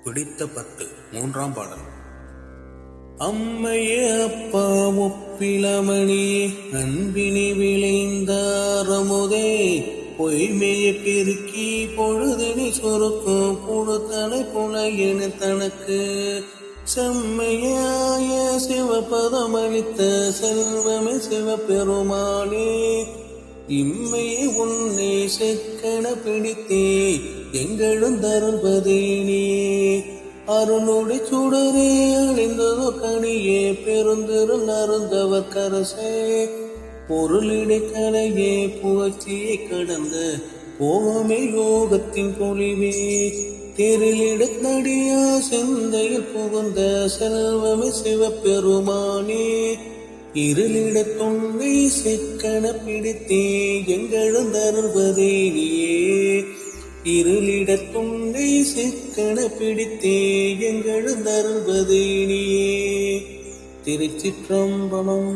பிடித்த 10 மூன்றாம் பாடல். அம்மையே அப்பா ஒப்பிலமணியே அன்பினி விளைந்தாரமுதே பொய்மையை பெருக்கி பொழுதினை சொருக்கும் புழுத்தனை புலையென தனக்கு செம்மையாய சிவபதமளித்த செல்வமே சிவபெருமானே இம்மையை உன்னை செக்கன பிடித்தே எங்களும் தருள்பதேனே அருளுடைய சுடரே அழிந்ததோ கனியே பெருந்திருள் அருந்தவர் கரசே பொருளிடை கலையே புகழ்ச்சியை கடந்த போகமே யோகத்தின் பொலிவே தெருளிட நடியா செந்தையில் புகுந்த செல்வமே சிவபெருமானே இருளிட தொண்டை செக்கன பிடித்தே எங்களும் தருள்பதேனியே இருளிட தொண்டை செக்கன பிடித்தே எங்களும் தருள்பதேனியே. திருச்சிற்றம்பலம்.